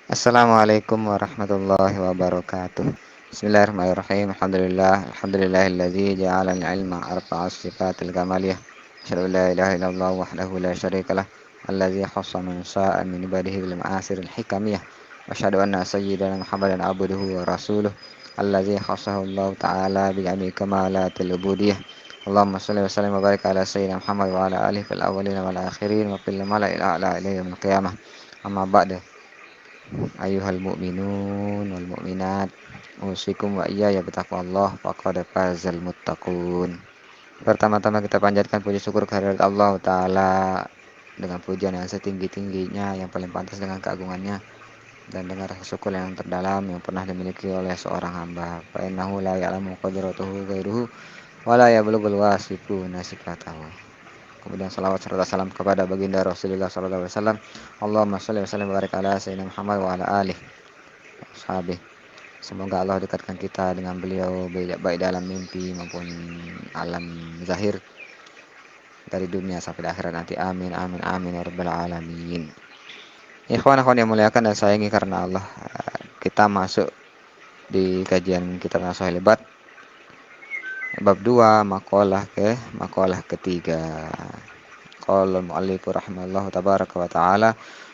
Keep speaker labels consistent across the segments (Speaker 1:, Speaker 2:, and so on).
Speaker 1: Assalamualaikum warahmatullahi wabarakatuh. Bismillahirrahmanirrahim. Alhamdulillahilladzi ja'ala al-'ilma arba'a sifatil kamaliyah. Asyhadu an la ilaha illallah wahdahu la syarikalah. Allazi khassa man syaa'a min ibadihi bil ma'asiril hikamiyah. Wa asyhadu anna sayyidana Muhammadan abduhu wa rasuluh. Allazi khassahu Allah ta'ala bi jami'i kamalatil ubudiyyah. Allahumma shalli wa sallim wa barik ala sayyidina Muhammad wa ala alihi fil awwalin wal akhirin wa fil mala'il a'la ila yaumil qiyamah. Amma ba'du. Ayuhal mu'minun wal mu'minat, usikum wa iyaya bitaqwallah faqad fazal muttaqun. Pertama-tama kita panjatkan puji syukur kehadirat Allah Ta'ala dengan pujian yang setinggi-tingginya, yang paling pantas dengan keagungannya, dan dengan rasa syukur yang terdalam yang pernah dimiliki oleh seorang hamba. Fa innahu la ya'lamu qadratuhu ghairuhu wa la yablughul wasifuna sifatahu. Kemudian salawat serta salam kepada baginda Rasulullah SAW. Allahumma sholli wa sallim wa barik ala sayyidina Muhammad wa ala alihi sahabat. Semoga Allah dekatkan kita dengan beliau baik dalam mimpi maupun alam zahir, dari dunia sampai akhirat nanti. Amin amin amin ya rabbal alamin. Ikhwan akhwan yang muliakan dan sayangi karena Allah, kita masuk di kajian kitab Nashahul Ibad bab 2 makalah ketiga. Qala al-mu'allif rahimahullahu tabaraka wa ta'ala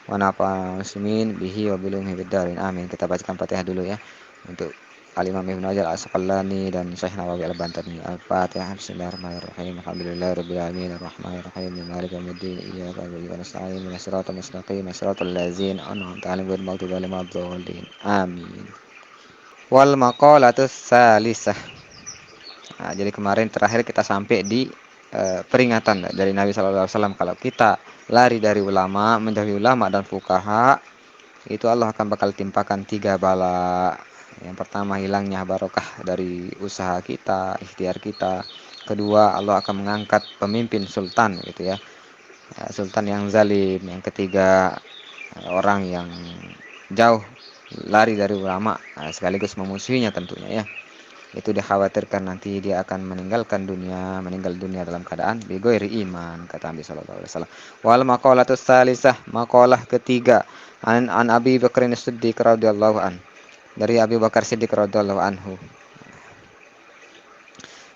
Speaker 1: wa nafa'ana muslimin bihi wa bilumhi biddarin. Amin. Kita bacakan Fatihah dulu ya untuk Al-Imam Ibnu Hajar Al-Asqalani dan Syekh Nawawi Al-Bantani. Al-Fatihah. Bismillahirrahmanirrahim. Alhamdulillahirabbil alamin arrahmanirrahim maliki yaumiddin iyyaka na'budu wa nasta'in ihdinas siratal mustaqim siratal ladzina an'amta 'alaihim ghairil maghdubi 'alaihim waladdallin. Amin. Wal maqalatus salisah. Nah, jadi kemarin terakhir kita sampai di peringatan dari Nabi SAW, kalau kita lari dari ulama, menjauhi ulama dan fuqaha, itu Allah akan bakal timpakan 3 bala. Yang pertama, hilangnya barokah dari usaha kita, ikhtiar kita. Kedua, Allah akan mengangkat pemimpin sultan gitu ya, sultan yang zalim. Yang ketiga, orang yang jauh lari dari ulama, sekaligus memusuhinya tentunya ya. Itu dikhawatirkan nanti dia akan meninggal dunia dalam keadaan bighairi iman, kata Nabi sallallahu alaihi wasallam. Wal maqalatus salisah, maqalah ketiga, an Abi Bakar As-Siddiq radhiyallahu an. Dari Abi Bakar Siddiq radhiyallahu anhu.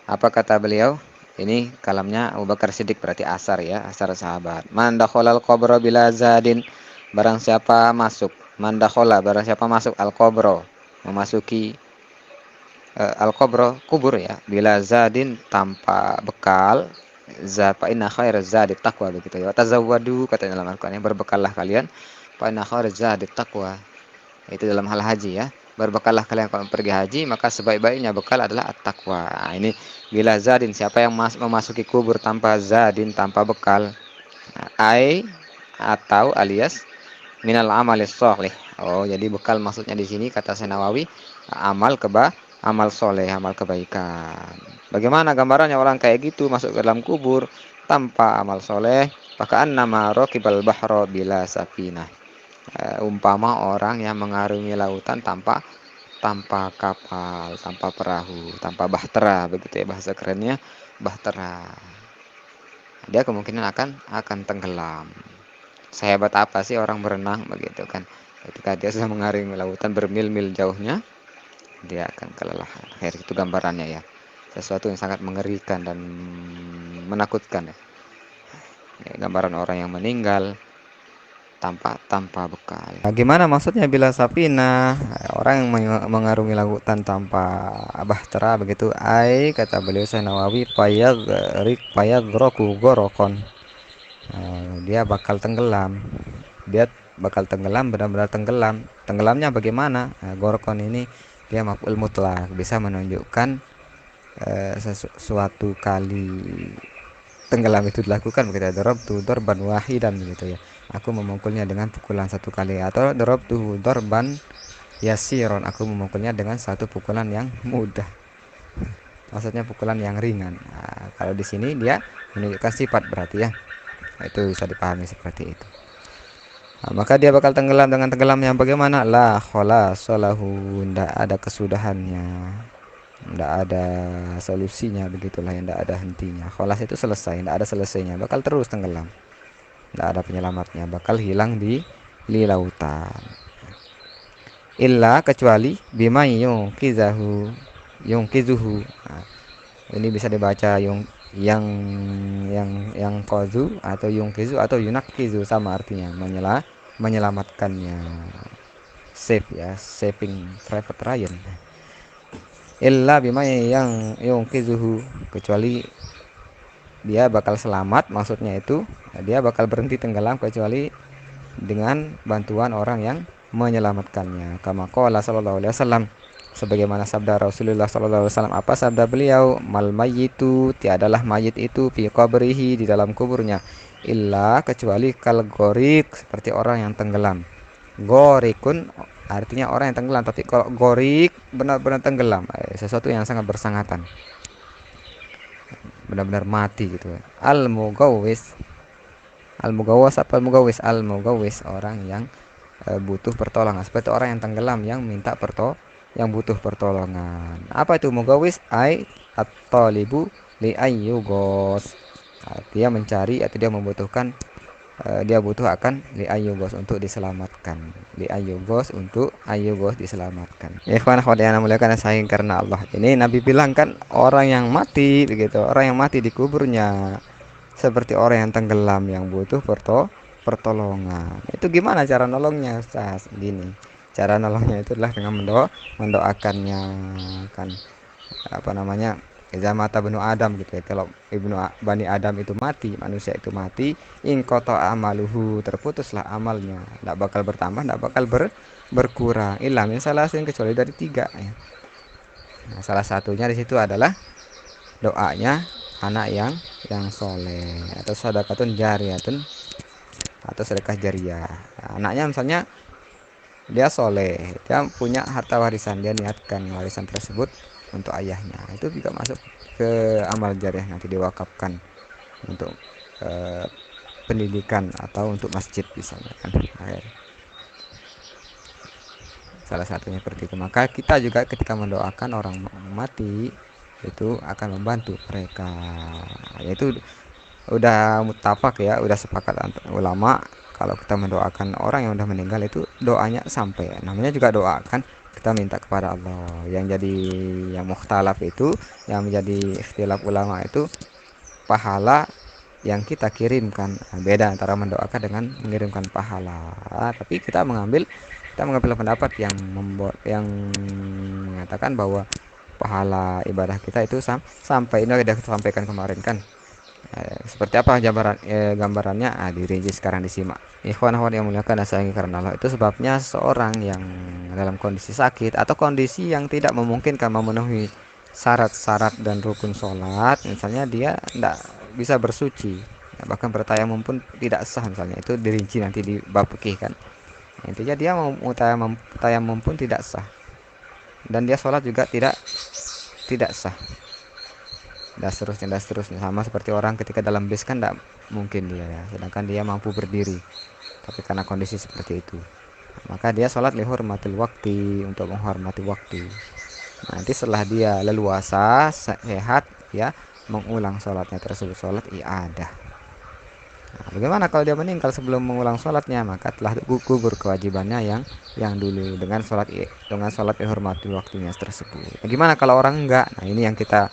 Speaker 1: Apa kata beliau? Ini kalamnya Abu Bakar Siddiq, berarti asar ya, asar sahabat. Man dakhalal qabra bila zadin, barang siapa masuk, man dakhala, barang siapa masuk al-qabra, memasuki al-qabro, kubur ya, bila zadin, tanpa bekal, fa inna khairaz zadi taqwa, begitu ya. Tazawwadu, katanya dalam Al-Qur'an, berbekallah kalian, fa inna khairaz zadi taqwa. Itu dalam hal haji ya. Berbekallah kalian kalau pergi haji, maka sebaik-baiknya bekal adalah at-taqwa. Nah, ini bila zadin, siapa yang memasuki kubur tanpa zadin, tanpa bekal, ai atau alias minal amalis sholih. Oh, jadi bekal maksudnya di sini kata Nawawi, amal soleh, amal kebaikan. Bagaimana gambarannya orang kayak gitu masuk ke dalam kubur tanpa amal soleh? Pakaan nama rokibal bahro bila safinah. Umpama orang yang mengarungi lautan tanpa kapal, tanpa perahu, tanpa bahtera, begitu ya bahasa kerennya, bahtera. Dia kemungkinan akan tenggelam. Sehebat apa sih orang berenang, begitu kan? Ketika dia sudah mengarungi lautan bermil-mil jauhnya, dia akan kelelahan. Itu gambarannya ya. Sesuatu yang sangat mengerikan dan menakutkan ya. Gambaran orang yang meninggal tanpa bekal. Bagaimana maksudnya bila safina? Orang yang mengarungi lautan tanpa bahtera, begitu. Ai, kata beliau Syekh Nawawi, payadroku gorokon. Dia bakal tenggelam. Dia bakal tenggelam, benar-benar tenggelam. Tenggelamnya bagaimana? Gorokon ini dia maf'ul mutlak, bisa menunjukkan sesuatu kali tenggelam itu dilakukan, begitu. Darabtu darban wahidan, begitu ya. Aku memukulnya dengan pukulan satu kali, atau darabtu darban yasiron, aku memukulnya dengan satu pukulan yang mudah. Maksudnya pukulan yang ringan. Nah, kalau di sini dia menunjukkan sifat, berarti ya. Itu bisa dipahami seperti itu. Nah, maka dia bakal tenggelam dengan tenggelam yang bagaimana? La kholasolahu, tidak ada kesudahannya, tidak ada solusinya, begitulah, yang tidak ada hentinya. Kholas itu selesai, tidak ada selesainya, bakal terus tenggelam, tidak ada penyelamatnya, bakal hilang di lautan. illa kecuali bima yungkizuhu. Nah, ini bisa dibaca yang kozu atau yungkizu atau yunakizu, sama artinya menyelamatkannya, save ya, saving Private Ryan. Illa bima yang yungkizuhu, kecuali dia bakal selamat, maksudnya itu dia bakal berhenti tenggelam kecuali dengan bantuan orang yang menyelamatkannya. Kama qala sallallahu alaihi wasallam, sebagaimana sabda Rasulullah sallallahu alaihi wasallam. Apa sabda beliau? Mal mayyitu, tiadalah mayit itu, fi qabrihi, di dalam kuburnya, illa kecuali kal gorik, seperti orang yang tenggelam. Gorikun artinya orang yang tenggelam, tapi kalau gorik benar-benar tenggelam, sesuatu yang sangat bersangatan, benar-benar mati gitu. Al mugawis, al mugawwas apa al mugawis? Al mugawis orang yang butuh pertolongan, seperti orang yang tenggelam yang minta yang butuh pertolongan. Apa itu mugawis? Ai at-talibu li ayyugos. Dia mencari atau dia membutuhkan, dia butuh akan li ayyugos, untuk diselamatkan. Li ayyugos, untuk ayyugos, diselamatkan. Ya ikhwan akhwat yang muliakan saya karena Allah. Ini Nabi bilang kan orang yang mati begitu, orang yang mati di kuburnya seperti orang yang tenggelam yang butuh pertolongan. Itu gimana cara nolongnya, Ustaz? Gini. Cara nolongnya itu adalah dengan mendoakannya, kan, apa namanya? Iza mata benu Adam gitu ya. Kalau Bani Adam itu mati, manusia itu mati, in qata amaluhu, terputuslah amalnya. Tidak bakal bertambah, tidak bakal berkurang. Ilah min salasin, kecuali dari tiga ya. Nah, salah satunya di situ adalah doanya anak yang soleh, atau sedekatun jariyatun, atau sedekah jariah. Nah, anaknya misalnya dia soleh, dia punya harta warisan, dia niatkan warisan tersebut untuk ayahnya, itu juga masuk ke amal jariah, nanti diwakafkan untuk eh, pendidikan atau untuk masjid misalnya kan. Nah, salah satunya seperti itu. Maka kita juga ketika mendoakan orang mati itu akan membantu mereka, yaitu udah mutafak ya, udah sepakat ulama, kalau kita mendoakan orang yang udah meninggal itu doanya sampai, namanya juga doa kan, kita minta kepada Allah. Yang jadi yang mukhtalaf itu, yang menjadi ikhtilaf ulama itu pahala yang kita kirimkan. Nah, beda antara mendoakan dengan mengirimkan pahala. Tapi kita mengambil pendapat yang mengatakan bahwa pahala ibadah kita itu sampai, ini sudah kita sampaikan kemarin kan. Seperti apa gambarannya? Dirinci sekarang, disimak. Ikhwan akhwat yang muliakan dan sayangi karena Allah, itu sebabnya seorang yang dalam kondisi sakit atau kondisi yang tidak memungkinkan memenuhi syarat-syarat dan rukun sholat, misalnya dia tidak bisa bersuci, bahkan bertayamum pun tidak sah, misalnya itu dirinci nanti di bab fikih kan. Intinya dia mau tayamum pun tidak sah, dan dia sholat juga tidak sah, dan seterusnya, sama seperti orang ketika dalam bis kan tidak mungkin dia ya, sedangkan dia mampu berdiri, tapi karena kondisi seperti itu, maka dia sholat lihurmatil waktu, untuk menghormati waktu. Nanti setelah dia leluasa sehat ya, mengulang sholatnya tersebut, sholat iadah. Nah, bagaimana kalau dia meninggal sebelum mengulang sholatnya? Maka telah gugur kewajibannya yang dulu dengan sholat dihormati waktunya tersebut. Nah, gimana kalau orang enggak? Nah, ini yang kita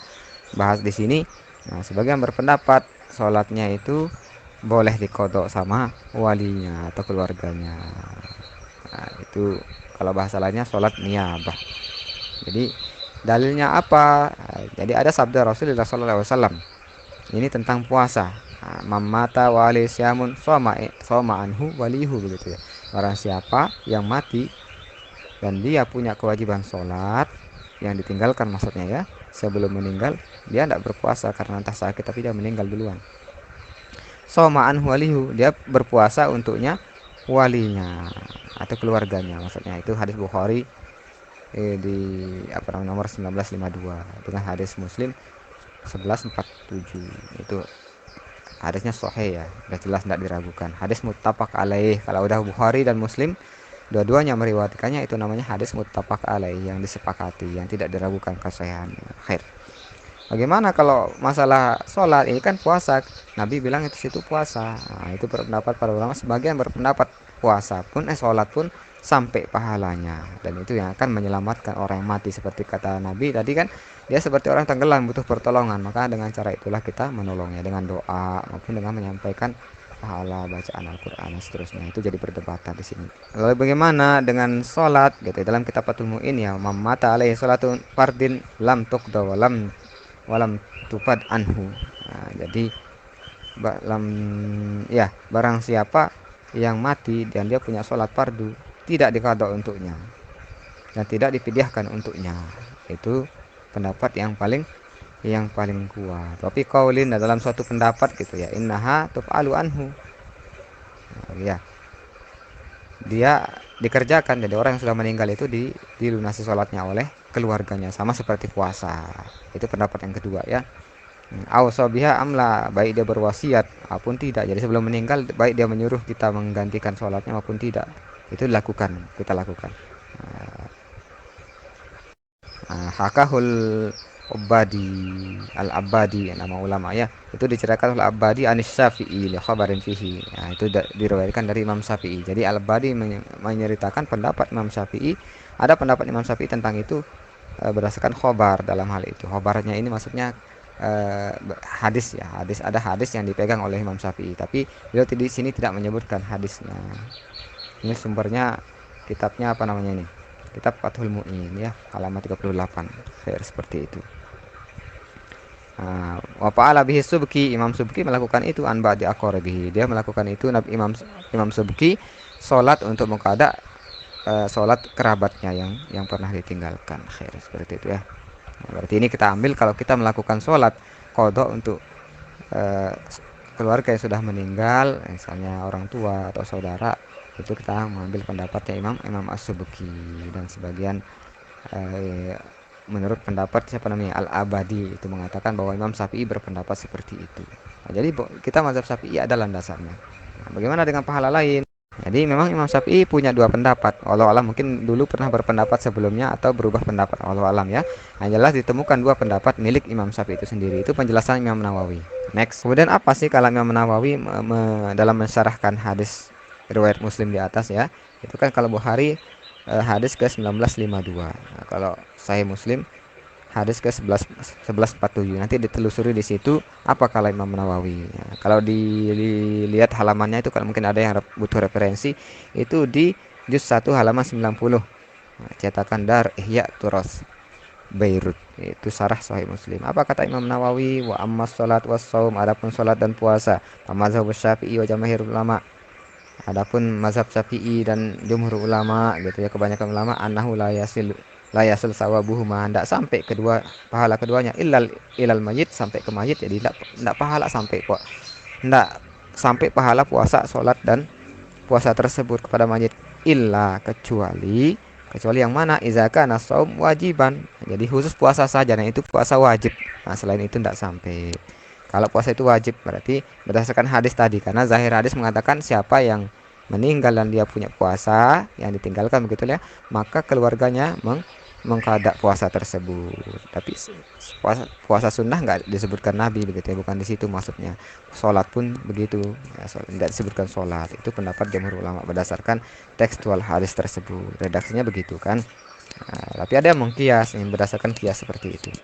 Speaker 1: bahas di sini. Nah, sebagian berpendapat sholatnya itu boleh dikodok sama walinya atau keluarganya. Nah, itu kalau bahasa lainnya sholat niyabah. Jadi dalilnya apa? Jadi ada sabda Rasulullah SAW ini tentang puasa. Mamata wali syamun soma anhu walihu, begitu ya. Orang siapa yang mati dan dia punya kewajiban sholat yang ditinggalkan, maksudnya ya, sebelum meninggal dia tidak berpuasa karena entah sakit, tapi dia meninggal duluan. Soma anhu walihu, dia berpuasa untuknya walinya atau keluarganya, maksudnya itu hadis Bukhari di nomor 1952, dengan hadis Muslim 1147. Itu hadisnya sahih ya, udah jelas tidak diragukan, hadis muttafaq alaih. Kalau udah Bukhari dan Muslim dua-duanya meriwayatkannya, itu namanya hadis muttafaq alaih, yang disepakati, yang tidak diragukan kesahihannya. Khair. Bagaimana kalau masalah sholat? Ini kan puasa, Nabi bilang itu situ puasa. Nah, itu berpendapat para ulama. Sebagian berpendapat puasa pun sholat pun sampai pahalanya, dan itu yang akan menyelamatkan orang yang mati. Seperti kata Nabi tadi kan, dia seperti orang tenggelam butuh pertolongan, maka dengan cara itulah kita menolongnya dengan doa maupun dengan menyampaikan pahala bacaan Al-Quran dan seterusnya. Itu jadi perdebatan di sini. Lalu bagaimana dengan sholat gitu dalam kitab Fathul Mu'in ya, mamata alaihi sholatun fardin lam tuqda walam tupad anhu. Nah, jadi lam ya, barang siapa yang mati dan dia punya sholat fardu tidak diqadha untuknya dan tidak dipidyahkan untuknya. Itu pendapat yang paling kuat. Tapi kaulin dalam suatu pendapat gitu ya, innaha tuf'alu anhu. Nah, ya, dia dikerjakan, jadi orang yang sudah meninggal itu dilunasi sholatnya oleh keluarganya, sama seperti puasa. Itu pendapat yang kedua ya. Awsabiha amla, baik dia berwasiat maupun tidak. Jadi sebelum meninggal baik dia menyuruh kita menggantikan sholatnya maupun tidak, itu dilakukan, kita lakukan. Hakahul Ubadi al-Abadi, nama ulama ya, itu diceritakan oleh Abadi anis Syafi'i li khabarin fihi. Nah, itu diriwayatkan dari Imam Syafi'i. Jadi al-Abadi menceritakan pendapat Imam Syafi'i. Ada pendapat Imam Syafi'i tentang itu berdasarkan khobar. Dalam hal itu khobarnya ini maksudnya hadis ya, ada hadis yang dipegang oleh Imam Syafi'i, tapi beliau di sini tidak menyebutkan hadisnya. Ini sumbernya kitabnya apa namanya ini, kitab Fathul Mu'in ya, halaman 38. Seperti itu. Wa fa'ala bihi Subki, Imam Subki melakukan itu an ba'di aqrabihi. Dia melakukan itu Imam Subki salat untuk mengqada salat kerabatnya yang pernah ditinggalkan. Seperti itu ya. Nah, berarti ini kita ambil kalau kita melakukan salat qada untuk keluarga yang sudah meninggal, misalnya orang tua atau saudara, itu kita mengambil pendapatnya Imam As-Subki. Dan sebagian menurut pendapat siapa namanya Al-Abadi itu mengatakan bahwa Imam Syafi'i berpendapat seperti itu. Nah, jadi kita mazhab Syafi'i ada landasannya. Nah, bagaimana dengan pahala lain? Jadi memang Imam Syafi'i punya dua pendapat. Wallahu alam, mungkin dulu pernah berpendapat sebelumnya atau berubah pendapat. Wallahu alam ya. Nah, jelas ditemukan dua pendapat milik Imam Syafi'i itu sendiri. Itu penjelasan Imam Nawawi. Next. Kemudian apa sih kalau Imam Nawawi dalam mensyarahkan hadis riwayat Muslim di atas ya? Itu kan kalau Bukhari hadis ke 1952. Nah, kalau Sahih Muslim hadis ke 1147. Nanti ditelusuri di situ apa kala Imam Nawawi. Nah, kalau dilihat halamannya itu kalau mungkin ada yang butuh referensi, itu di juz 1 halaman 90. Nah, cetakan Dar Ihya Turas Beirut. Itu syarah Sahih Muslim. Apa kata Imam Nawawi? Wa ammas salat was shaum, adapun salat dan puasa, mazhab Syafi'i wa jamaahir ulama. Adapun mazhab Syafi'i dan jumhur ulama gitu ya, kebanyakan ulama, annahu la yasil sawabuhuma, tidak sampai kedua pahala keduanya ilal mayit, sampai ke mayit. Jadi tidak pahala sampai kok, tidak sampai pahala puasa, sholat dan puasa tersebut kepada mayit, kecuali yang mana izaka nasaum wajiban. Jadi khusus puasa saja, nah itu puasa wajib. Nah selain itu tidak sampai. Kalau puasa itu wajib berarti berdasarkan hadis tadi, karena zahir hadis mengatakan siapa yang meninggal dan dia punya puasa yang ditinggalkan begitu ya, maka keluarganya mengqada puasa tersebut. Tapi puasa sunnah nggak disebutkan Nabi begitu ya, bukan di situ maksudnya. Sholat pun begitu ya, tidak disebutkan sholat. Itu pendapat jumhur ulama berdasarkan tekstual hadis tersebut. Redaksinya begitu kan. Nah, tapi ada yang mengkias, yang berdasarkan kias seperti itu.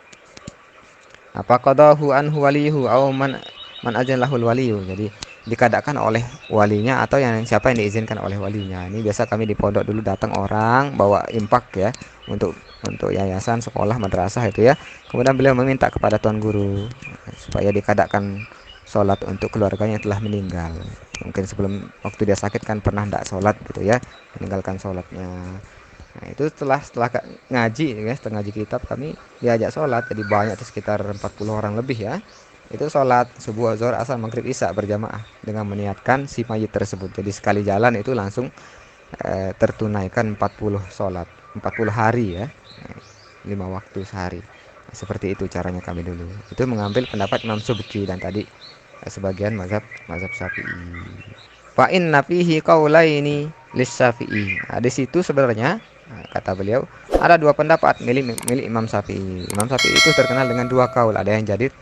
Speaker 1: Apa qadahu anhu walihu au man azan lahul waliyu. Jadi dikadakan oleh walinya atau siapa yang diizinkan oleh walinya. Ini biasa kami di pondok dulu datang orang bawa impak ya, untuk yayasan, sekolah, madrasah itu ya. Kemudian beliau meminta kepada tuan guru supaya dikadakan sholat untuk keluarganya yang telah meninggal. Mungkin sebelum waktu dia sakit kan pernah tidak sholat gitu ya, meninggalkan sholatnya. Nah itu setelah ngaji ya, setelah ngaji kitab kami diajak sholat. Jadi banyak, sekitar 40 orang lebih ya. Itu sholat subuh, zuhur, asar, maghrib, isya berjamaah dengan meniatkan si mayit tersebut. Jadi sekali jalan itu langsung tertunaikan 40 sholat, 40 hari ya, 5 waktu sehari. Nah, seperti itu caranya kami dulu. Itu mengambil pendapat Imam Subki dan tadi sebagian mazhab Syafi'i. Fa inna fihi qaulaini lis Syafi'i. Nah, di situ sebenarnya kata beliau ada dua pendapat milik Imam Syafi'i. Imam Syafi'i itu terkenal dengan dua kaul, ada yang jadid,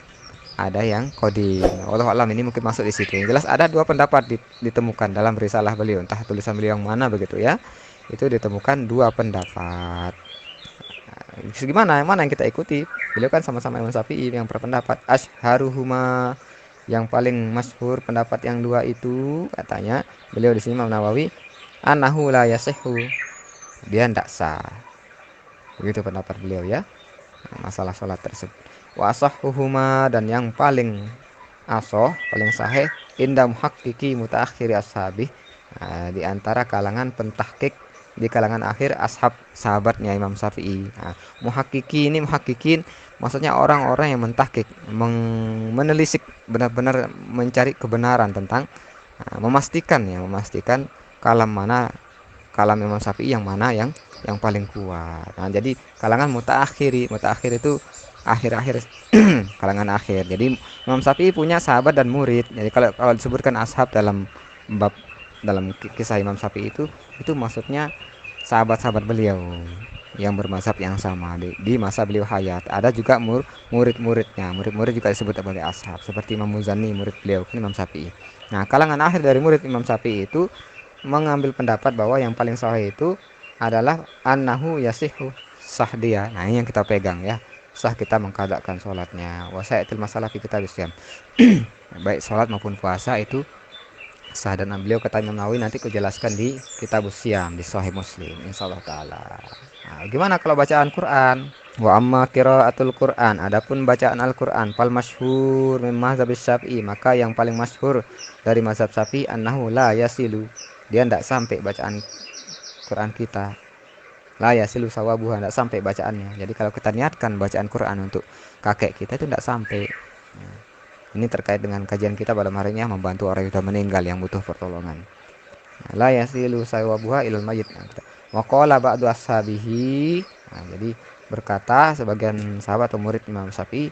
Speaker 1: ada yang qadim. Wallahu alam, ini mungkin masuk di situ. Yang jelas ada dua pendapat ditemukan dalam risalah beliau, entah tulisan beliau yang mana begitu ya. Itu ditemukan dua pendapat. Gimana yang mana yang kita ikuti? Beliau kan sama-sama Imam Syafi'i yang berpendapat asharuhuma, yang paling masyhur pendapat yang dua itu katanya beliau di sini Imam Nawawi, anahu la yasihhu, dia tidak sah. Begitu pendapat beliau ya, masalah sholat tersebut. Wa asahhuhuma, dan yang paling asoh, paling sahih, inda muhaqqiqi mutaakhiri ashabi, di antara kalangan pentahqiq, di kalangan akhir ashab sahabatnya Imam Syafi'i. Muhaqqiqi ini, muhaqqiqin maksudnya orang-orang yang mentahqiq, menelisik, benar-benar mencari kebenaran tentang, memastikan kalam mana, kalam Imam Syafi'i yang mana yang paling kuat. Nah, jadi kalangan mutaakhir itu akhir-akhir kalangan akhir. Jadi Imam Syafi'i punya sahabat dan murid. Jadi kalau disebutkan ashab dalam bab, dalam kisah Imam Syafi'i itu maksudnya sahabat-sahabat beliau yang bermazhab yang sama di masa beliau hayat. Ada juga murid-muridnya. Murid-murid juga disebut sebagai ashab. Seperti Imam Muzani, murid beliau kan Imam Syafi'i. Nah, kalangan akhir dari murid Imam Syafi'i itu mengambil pendapat bahwa yang paling sahih itu adalah annahu yasihu, sah dia. Nah, ini yang kita pegang ya. Sah kita mengqadhakan sholatnya. Wasaitil masalah fi kitab Syam. Baik sholat maupun puasa itu sah, dan beliau kata Imam Nawawi nanti kujelaskan di kitab Syam di Sahih Muslim insyaallah taala. Nah, gimana kalau bacaan Quran? Wa amma qiraatul Quran, adapun bacaan Al-Quran, fal masyhur min mazhab Syafi'i, maka yang paling masyhur dari mazhab Syafi'i annahu la yasilu, dia tidak sampai bacaan Quran kita, la yasilu sawabuha, tidak sampai bacaannya. Jadi kalau kita niatkan bacaan Quran untuk kakek kita itu tidak sampai. Ini terkait dengan kajian kita pada hari ini, membantu orang yang sudah meninggal yang butuh pertolongan. La yasilu sawabuha ilal mayyit. Wa qala ba'du ashabihi, jadi berkata sebagian sahabat atau murid Imam Syafi'i,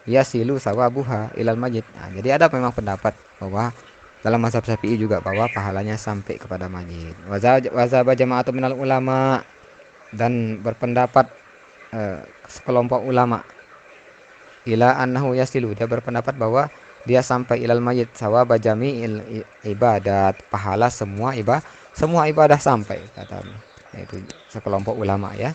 Speaker 1: yasilu sawabuha ilal mayyit. Jadi ada memang pendapat bahwa dalam mazhab Syafi'i juga bahwa pahalanya sampai kepada mayit. Wa zaba jama'atu minal ulama, dan berpendapat sekelompok ulama, ila annahu yasilu, dia berpendapat bahwa dia sampai ilal mayit sawaba jami'il ibadat, pahala semua ibadah sampai, kata itu sekelompok ulama ya.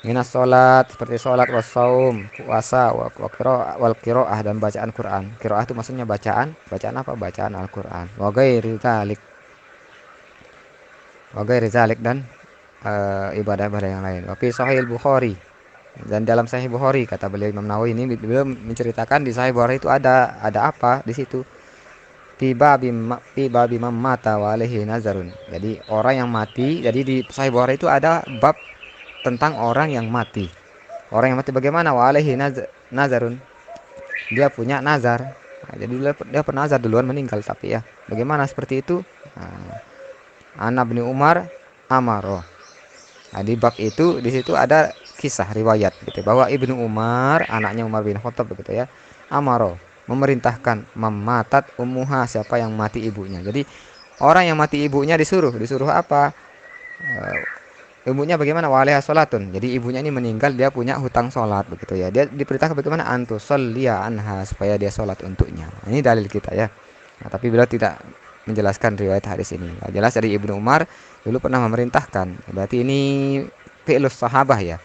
Speaker 1: Minas sholat, seperti sholat, wasaum, puasa, wal qiraah, dan bacaan Quran. Qiraah itu maksudnya bacaan apa? Bacaan Al-Quran. Wa ghairi zalik, dan ibadah-ibadah yang lain. Wa fi Sahih Bukhari, dan dalam Sahih Bukhari, kata beliau Imam Nawawi ini, beliau menceritakan di Sahih Bukhari itu ada apa di situ? Tiba bimam mata wa alaihi nazarun. Jadi orang yang mati. Jadi di Sahih Bukhari itu ada bab tentang orang yang mati. Orang yang mati bagaimana? Wa alaihi nazarun, dia punya nazar. Jadi dia pernah nazar duluan meninggal, tapi ya bagaimana seperti itu? Ana bin Umar amaro. Di bab itu di situ ada kisah riwayat gitu bahwa Ibnu Umar, anaknya Umar bin Khattab begitu ya, amaro, memerintahkan, mematat ummuha, siapa yang mati ibunya. Jadi orang yang mati ibunya disuruh apa? Ibunya bagaimana? Walaiha sholatun. Jadi ibunya ini meninggal, dia punya hutang sholat begitu ya. Dia diperintahkan bagaimana? Antusolliya anha, supaya dia sholat untuknya. Ini dalil kita ya. Nah, tapi beliau tidak menjelaskan riwayat hadis ini. Nah, jelas dari Ibnu Umar dulu pernah memerintahkan. Berarti ini fi'lus sahabah ya.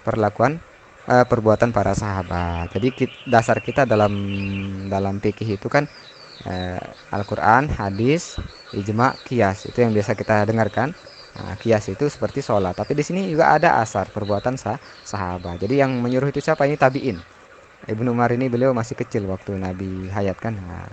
Speaker 1: Perlakuan perbuatan para sahabat. Jadi dasar kita dalam fikih itu kan Al-Quran, hadis, ijma, qiyas. Itu yang biasa kita dengarkan. Nah, qiyas itu seperti sholat. Tapi di sini juga ada asar perbuatan sahabat. Jadi yang menyuruh itu siapa? Ini tabi'in. Ibnu Umar ini beliau masih kecil waktu Nabi hayat kan. Nah,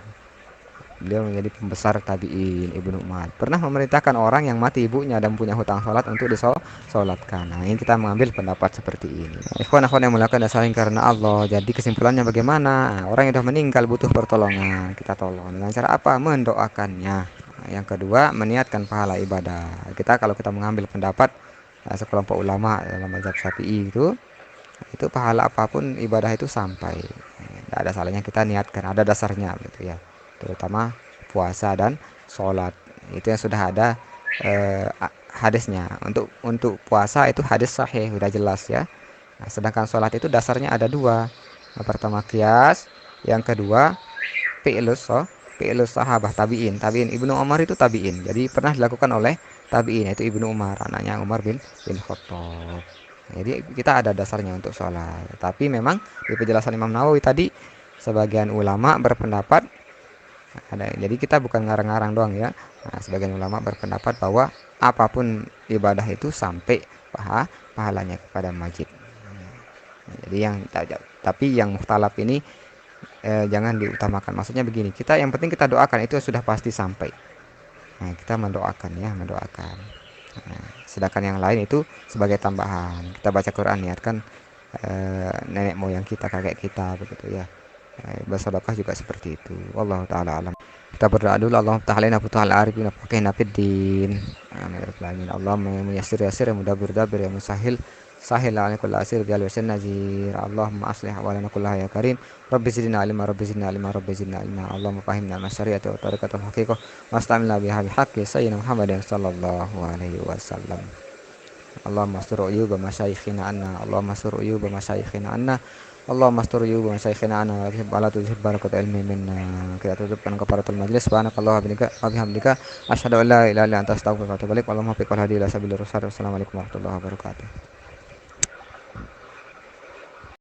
Speaker 1: beliau menjadi pembesar tabi'in. Ibnu Umar pernah memerintahkan orang yang mati ibunya dan punya hutang sholat untuk disolatkan. Nah, ini kita mengambil pendapat seperti ini. Ikhwan-ikhwan yang mulakan saling karena Allah. Jadi kesimpulannya bagaimana? Orang yang sudah meninggal butuh pertolongan, kita tolong dengan cara apa? Mendoakannya. Yang kedua, meniatkan pahala ibadah. Kalau kita mengambil pendapat sekelompok ulama dalam mazhab Syafi'i itu pahala apapun ibadah itu sampai. Tidak ada salahnya kita niatkan, ada dasarnya gitu ya. Terutama puasa dan sholat. Itu yang sudah ada hadisnya. Untuk puasa itu hadis sahih, sudah jelas ya. Nah, sedangkan sholat itu dasarnya ada dua. Yang pertama qiyas, Yang kedua, fi'lus sahabah tabi'in. Tabi'in Ibnu Umar itu tabi'in. Jadi pernah dilakukan oleh tabi'in, yaitu Ibnu Umar, anaknya Umar bin Khattab. Jadi kita ada dasarnya untuk sholat. Tapi memang di penjelasan Imam Nawawi tadi, sebagian ulama berpendapat jadi kita bukan ngarang-ngarang doang ya. Nah, sebagian ulama berpendapat bahwa apapun ibadah itu sampai pahalanya kepada majid. Jadi tapi yang mukhtalaf ini jangan diutamakan. Maksudnya begini, kita yang penting kita doakan itu sudah pasti sampai. Nah, kita mendoakan ya, mendoakan. Nah, sedangkan yang lain itu sebagai tambahan. Kita baca Quran niatkan nenek moyang kita, kakek kita begitu ya. Bersedekah juga seperti itu. Wallahu taala alam. Kita berdoa dulu. Allahumma ftah alaina futuhal arifin wa faqihna fid din. Amin ya rabbal alamin. Allahumma yassir yassir ya mudabbir dabbir ya musahhil sahil ala kulli asir bil wasin nazir. Allahumma aslih awalana kullaha ya karim. Rabbi zidna ilma rabbi zidna ilma rabbi zidna ilma. Allahumma fahimna ma syari'ati wa tariqatul haqiqah wastamilna biha bihaqqi sayyidina Muhammadin sallallahu alaihi wasallam. Allahumma astur uyuba masyayikhina anna. Allahumma astur uyuba masyayikhina anna. Allahumma astur uyuba masyayikhina anna wa la tuzhib barakat ilmi minna. Kita tutupkan keparatul majlis. Subhanakallah wa bihamdika asyhadu an la ilaha illa anta astaghfiruka wa atubu ilaik. Allahumma fiqhal hadi ila sabilir rasyad. Wassalamualaikum warahmatullahi wabarakatuh.